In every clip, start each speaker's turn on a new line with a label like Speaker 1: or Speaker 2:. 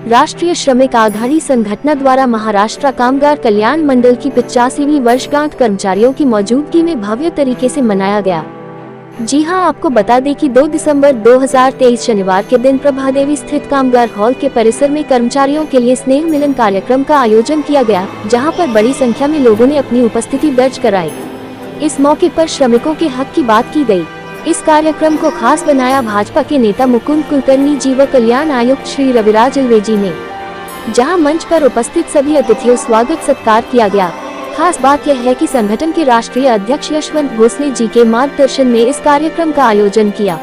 Speaker 1: राष्ट्रीय श्रमिक आघाड़ी संगठन द्वारा महाराष्ट्र कामगार कल्याण मंडल की 85वीं वर्षगांठ कर्मचारियों की मौजूदगी में भव्य तरीके से मनाया गया। जी हां, आपको बता दें कि 2 दिसंबर 2023 शनिवार के दिन प्रभादेवी स्थित कामगार हॉल के परिसर में कर्मचारियों के लिए स्नेह मिलन कार्यक्रम का आयोजन किया गया, जहां पर बड़ी संख्या में लोगों ने अपनी उपस्थिति दर्ज कराई। इस मौके पर श्रमिकों के हक की बात की गई। इस कार्यक्रम को खास बनाया भाजपा के नेता मुकुंद कुलकर्णी जी व कल्याण आयुक्त श्री रविराज इल्वेजी ने, जहां मंच पर उपस्थित सभी अतिथियों स्वागत सत्कार किया गया। खास बात यह है कि संगठन के राष्ट्रीय अध्यक्ष यशवंत भोसले जी के मार्गदर्शन में इस कार्यक्रम का आयोजन किया।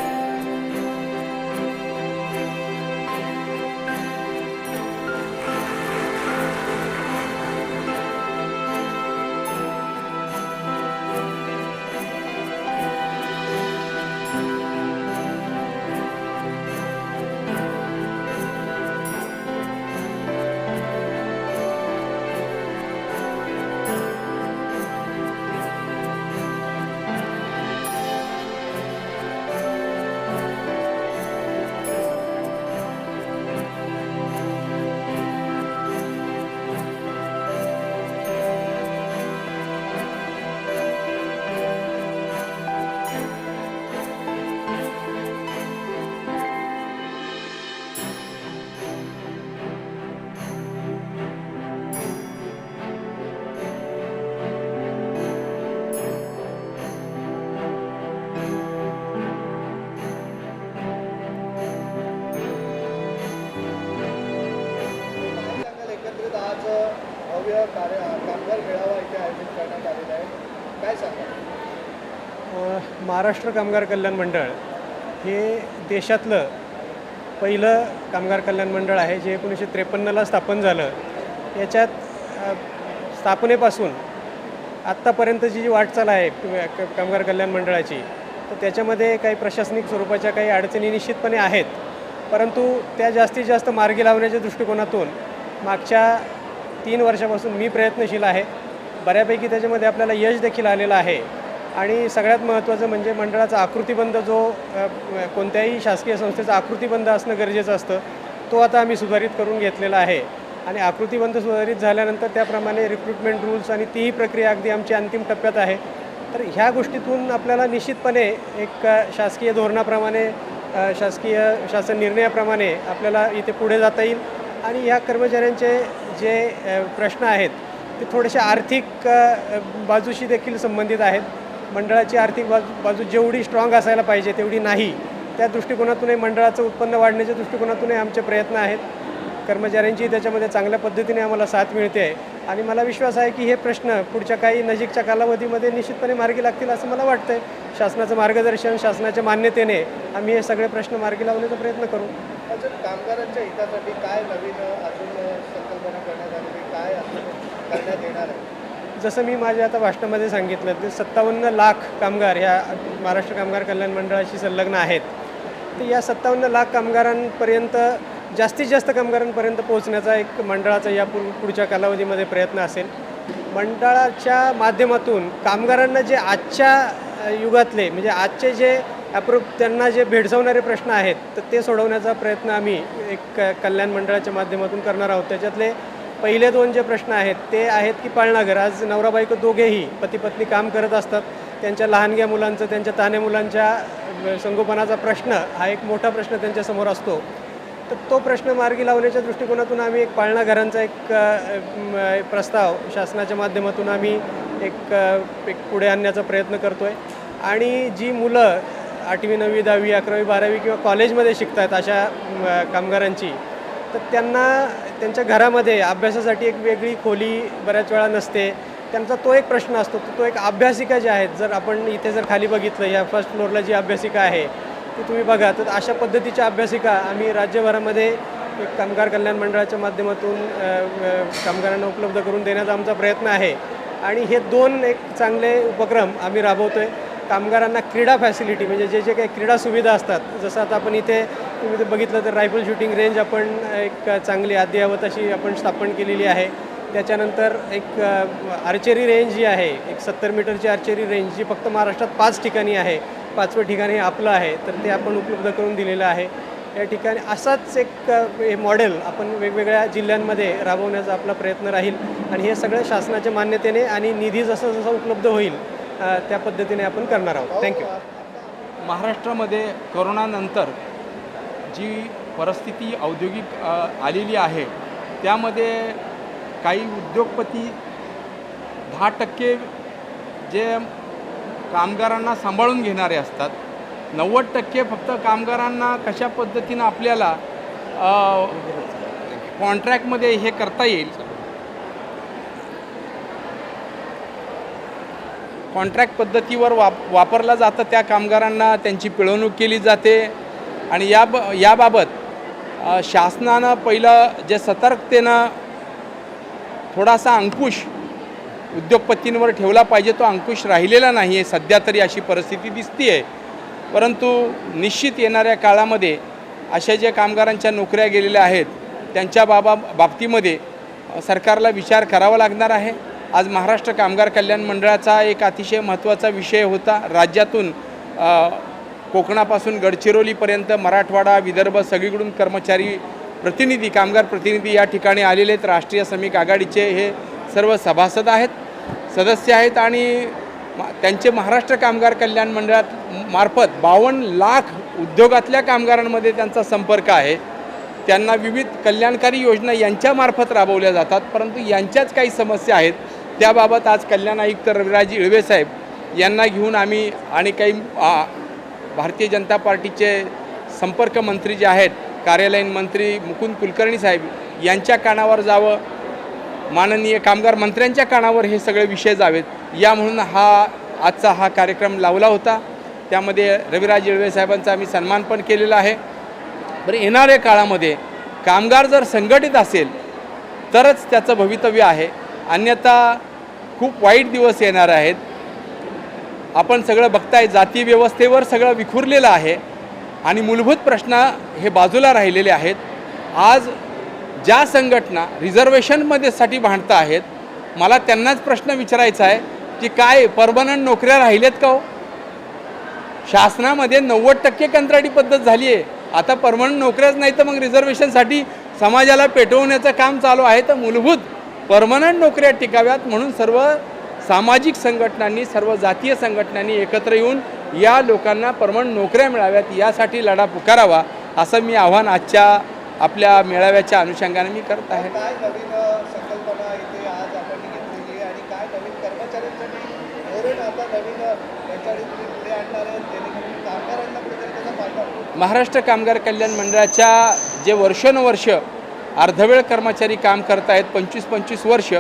Speaker 2: आज भव्य कामगार मेळावा इथे आयोजित करण्यात आलेला आहे, काय सांगा?
Speaker 3: महाराष्ट्र कामगार कल्याण मंडळ हे देशातलं पहिलं कामगार कल्याण मंडळ आहे, जे 1953ला स्थापन झालं। याच्यात स्थापनेपासून आत्तापर्यंतची जी वाटचाल आहे कामगार कल्याण मंडळाची, तर त्याच्यामध्ये काही प्रशासनिक स्वरूपाच्या काही अडचणी निश्चितपणे आहेत, परंतु त्या जास्तीत जास्त मार्गी लावण्याच्या दृष्टिकोनातून मागच्या 3 वर्षापासून मी प्रयत्नशील आहे। बऱ्यापैकी त्याच्यामध्ये आपल्याला यश देखील आलेलं आहे आणि सगळ्यात महत्त्वाचं म्हणजे मंडळाचा आकृतिबंध जो कोणत्याही शासकीय संस्थेचा आकृतिबंध असणं गरजेचं असतं, तो आता आम्ही सुधारित करून घेतलेला आहे आणि आकृतिबंध सुधारित झाल्यानंतर त्याप्रमाणे रिक्रुटमेंट रूल्स आणि तीही प्रक्रिया अगदी आमची अंतिम टप्प्यात आहे। तर ह्या गोष्टीतून आपल्याला निश्चितपणे एक शासकीय धोरणाप्रमाणे शासन निर्णयाप्रमाणे आपल्याला इथे पुढे जाता येईल आणि या कर्मचाऱ्यांचे जे प्रश्न आहेत ते थोडेसे आर्थिक बाजूशी देखील संबंधित आहेत। मंडळाची आर्थिक बाजू जेवढी स्ट्रॉंग असायला पाहिजे तेवढी नाही, त्या दृष्टिकोनातूनही मंडळाचं उत्पन्न वाढण्याच्या दृष्टिकोनातूनही आमचे प्रयत्न आहेत। कर्मचाऱ्यांची त्याच्यामध्ये चांगल्या पद्धतीने आम्हाला साथ मिळते आहे आणि मला विश्वास आहे की हे प्रश्न पुढच्या काही नजीकच्या कालावधीमध्ये निश्चितपणे मार्गी लागतील असं मला वाटतं आहे। शासनाचं मार्गदर्शन, शासनाच्या मान्यतेने आम्ही हे सगळे प्रश्न मार्गी लावण्याचा प्रयत्न करू।
Speaker 2: अजून कामगारांच्या हितासाठी काय नवीन अजून संकल्पना करण्यात आली, काय करण्यात येणार आहे?
Speaker 3: जसं मी माझ्या आता भाषणामध्ये सांगितलं, ते 57 लाख कामगार ह्या महाराष्ट्र कामगार कल्याण मंडळाशी संलग्न आहेत। तर या 57 लाख कामगारांपर्यंत जास्तीत जास्त कामगारांपर्यंत पोहोचण्याचा एक मंडळाचा या पुढच्या कालावधीमध्ये प्रयत्न असेल। मंडळाच्या माध्यमातून कामगारांना जे आजच्या युगातले म्हणजे आजचे जे त्यांना जे भेडसावणारे प्रश्न आहेत तर ते सोडवण्याचा प्रयत्न आम्ही एक कल्याण मंडळाच्या माध्यमातून करणार आहोत। त्याच्यातले पहिले 2 जे प्रश्न आहेत ते आहेत की पाळणाघर। आज नवरा बायको दोघेही पती पत्नी काम करत असतात, त्यांच्या लहानग्या मुलांचं, त्यांच्या तान्ह्या मुलांच्या संगोपनाचा प्रश्न हा एक मोठा प्रश्न त्यांच्यासमोर असतो। तर तो प्रश्न मार्गी लावण्याच्या दृष्टिकोनातून आम्ही एक पाळणाघरांचा एक प्रस्ताव शासनाच्या माध्यमातून आम्ही एक पुढे आणण्याचा प्रयत्न करतो आहे आणि जी मुलं 8वी 9वी 10वी 11वी 12वी किंवा कॉलेजमध्ये शिकतात अशा कामगारांची, तर त्यांना त्यांच्या घरामध्ये अभ्यासासाठी एक वेगळी खोली बऱ्याच वेळा नसते। त्यांचा तो एक प्रश्न असतो। तो एक अभ्यासिका ज्या आहेत, जर आपण इथे जर खाली बघितलं या फर्स्ट फ्लोअरला जी अभ्यासिका आहे ती तुम्ही बघा, तर अशा पद्धतीच्या अभ्यासिका आम्ही राज्यभरामध्ये एक कामगार कल्याण मंडळाच्या माध्यमातून कामगारांना उपलब्ध करून देण्याचा आमचा प्रयत्न आहे आणि हे 2 एक चांगले उपक्रम आम्ही राबवतो आहे। कामगारांना क्रीडा फॅसिलिटी म्हणजे जे काही क्रीडा सुविधा असतात, जसं आता आपण इथे तुम्ही बघितलं तर रायफल शूटिंग रेंज आपण एक चांगली अद्ययावत अशी आपण स्थापन केलेली आहे। त्याच्यानंतर एक आर्चरी रेंज जी आहे, एक 70 मीटरची आर्चरी रेंज जी फक्त महाराष्ट्रात 5 ठिकाणी आहे, 5व्या ठिकाणी आपलं आहे, तर ते आपण उपलब्ध करून दिलेलं आहे। या ठिकाणी असाच एक हे मॉडेल आपण वेगवेगळ्या जिल्ह्यांमध्ये राबवण्याचा आपला प्रयत्न राहील आणि हे सगळं शासनाच्या मान्यतेने आणि निधी जसा जसा उपलब्ध होईल त्या पद्धतीने आपण करणार आहोत. थँक्यू.
Speaker 4: महाराष्ट्रामध्ये कोरोनानंतर जी परिस्थिती औद्योगिक आलेली आहे त्यामध्ये काही उद्योगपती 10% जे कामगारांना सांभाळून घेणारे असतात, 90% फक्त कामगारांना कशा पद्धतीनं आपल्याला कॉन्ट्रॅक्टमध्ये हे करता येईल, कॉन्ट्रॅक्ट पद्धतीवर वापरला जातं, त्या कामगारांना त्यांची पिळवणूक केली जाते. आणि याबाबत शासनानं पहिलं जे सतर्कतेनं थोडासा अंकुश उद्योगपतींवर ठेवला पाहिजे तो अंकुश राहिलेला नाही आहे सध्या तरी, अशी परिस्थिती दिसती आहे. परंतु निश्चित येणाऱ्या काळामध्ये अशा ज्या कामगारांच्या नोकऱ्या गेलेल्या आहेत त्यांच्या बाबतीमध्ये सरकारला विचार करावा लागणार आहे. आज महाराष्ट्र कामगार कल्याण मंडळाचा एक अतिशय महत्त्वाचा विषय होता. राज्यातून कोकणापासून गडचिरोलीपर्यंत मराठवाडा, विदर्भ सगळीकडून कर्मचारी प्रतिनिधी, कामगार प्रतिनिधी या ठिकाणी आलेले आहेत. राष्ट्रीय श्रमिक आघाडीचे हे सर्व सभासद आहेत, सदस्य आहेत आणि त्यांचे महाराष्ट्र कामगार कल्याण मंडळात मार्फत 52 लाख उद्योगातल्या कामगारांमध्ये त्यांचा संपर्क आहे. त्यांना विविध कल्याणकारी योजना यांच्यामार्फत राबवल्या जातात. परंतु यांच्याच काही समस्या आहेत. त्याबाबत आज कल्याण आयुक्त रविराज इळवे साहेब यांना घेऊन आम्ही आणि काही भारतीय जनता पार्टीचे संपर्क मंत्री जे आहेत, कार्यालयीन मंत्री मुकुंद कुलकर्णी साहेब यांच्या कानावर जावं, माननीय कामगार मंत्र्यांच्या कानावर हे सगळे विषय जावेत या म्हणून आजचा हा कार्यक्रम लावला होता. त्यामध्ये रविराज इळवे साहेबांचा आम्ही सन्मान पण केलेला आहे. बरं, येणाऱ्या काळामध्ये कामगार जर संघटित असेल तरच त्याचं भवितव्य आहे, अन्यथा खूप वाईट दिवस येणार आहेत. आपण सगळं बघताय, जाती व्यवस्थेवर सगळं विखुरलेलं आहे आणि मूलभूत प्रश्न हे बाजूला राहिलेले आहेत. आज ज्या संघटना रिझर्वेशनमध्ये साठी भांडत आहेत, मला त्यांनाच प्रश्न विचारायचा आहे की काय परमनंट नोकऱ्या राहिलेत का हो? शासनामध्ये 90% कंत्राटी पद्धत झाली आहे. आता परमनंट नोकऱ्याच नाही तर मग रिझर्वेशनसाठी समाजाला पेटवण्याचं काम चालू आहे. तर मूलभूत परमनंट नोकऱ्या टिकाव्यात म्हणून सर्व सामाजिक संघटनांनी, सर्व जातीय संघटनांनी एकत्र येऊन या लोकांना परमनंट नोकऱ्या मिळाव्यात यासाठी लढा पुकारावा, असं मी आव्हान आजच्या आपल्या मेळाव्याच्या अनुषंगाने मी करत आहे.
Speaker 2: काय नवीन संकल्पना इथे आज आपण घेतलेली आहे आणि काय नवीन कर्मचाऱ्यांसाठी धोरण आता नवीन त्यांच्याकडे तुम्ही पुढे आणणार आहेत जेणेकरून कामगारांना कुठेतरी त्याचा फायदा होईल?
Speaker 4: महाराष्ट्र कामगार कल्याण मंडळाच्या जे वर्षानुवर्ष अर्धवेळ कर्मचारी काम करत आहेत, 25-25 वर्ष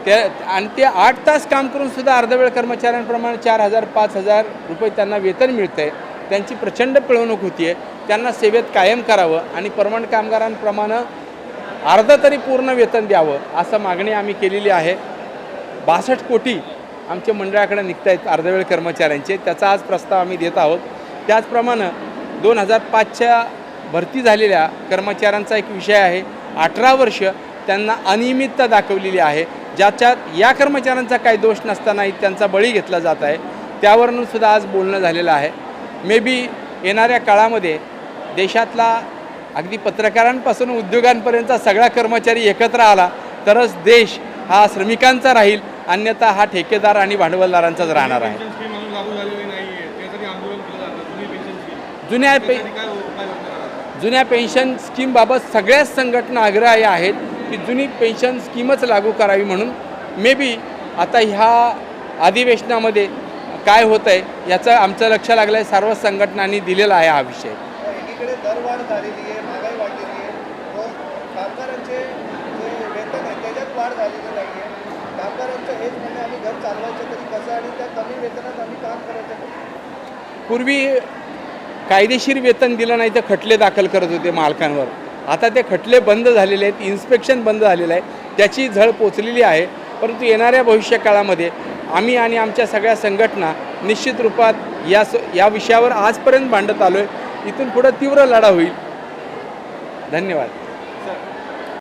Speaker 4: आणि ते 8 तास काम करून सुद्धा अर्धवेळ कर्मचाऱ्यांप्रमाणे 4,000-5,000 रुपये त्यांना वेतन मिळतं आहे. त्यांची प्रचंड पिळवणूक होती आहे. त्यांना सेवेत कायम करावं आणि परमनंट कामगारांप्रमाणे अर्ध तरी पूर्ण वेतन द्यावं असं मागणी आम्ही केलेली आहे. 62 कोटी आमच्या मंडळाकडे निघत आहेत अर्धवेळ कर्मचाऱ्यांचे, त्याचा आज प्रस्ताव आम्ही देत आहोत. त्याचप्रमाणे 2005च्या भरती झालेल्या कर्मचाऱ्यांचा एक विषय आहे, 18 वर्ष त्यांना अनियमितता दाखवलेली आहे, ज्याच्यात या कर्मचाऱ्यांचा काही दोष नसतानाही त्यांचा बळी घेतला जात आहे. त्यावरून सुद्धा आज बोलणं झालेलं आहे. मे बी येणाऱ्या काळामध्ये देशातला अगदी पत्रकारांपासून उद्योगांपर्यंतचा सगळा कर्मचारी एकत्र आला तरच देश हा श्रमिकांचा राहील, अन्यथा हा ठेकेदार आणि भांडवलदारांचाच राहणार आहे. जुन्या पेन्शन स्कीमबाबत सगळ्याच संघटना आग्रही आहेत की जुनी पेन्शन स्कीमच लागू करावी म्हणून. मे बी आता ह्या अधिवेशनामध्ये काय होतं आहे याचं आमचं लक्ष लागलं आहे. सर्व संघटनांनी दिलेला आहे हा विषय.
Speaker 2: एकीकडे दरवाढ झालेली आहे, महागाई वाढलेली आहे, कामगारांचे जे वेतन आहे त्याच्यात वाढ झालेली नाही आहे. कामगारांचं हेच म्हणणं आम्ही घर चालवायचं तरी कसं आणि त्या कमी वेतनात आम्ही काम करायचं.
Speaker 4: पूर्वी कायदेशीर वेतन दिलं नाही तर खटले दाखल करत होते मालकांवर. आता ते खटले बंद झालेले आहेत, इन्स्पेक्शन बंद झालेलं आहे, त्याची झळ पोचलेली आहे. परंतु येणाऱ्या भविष्यकाळामध्ये आम्ही आणि आमच्या सगळ्या संघटना निश्चित रूपात या विषयावर आजपर्यंत भांडत आलो आहे. इथून पुढं तीव्र लढा होईल. धन्यवाद.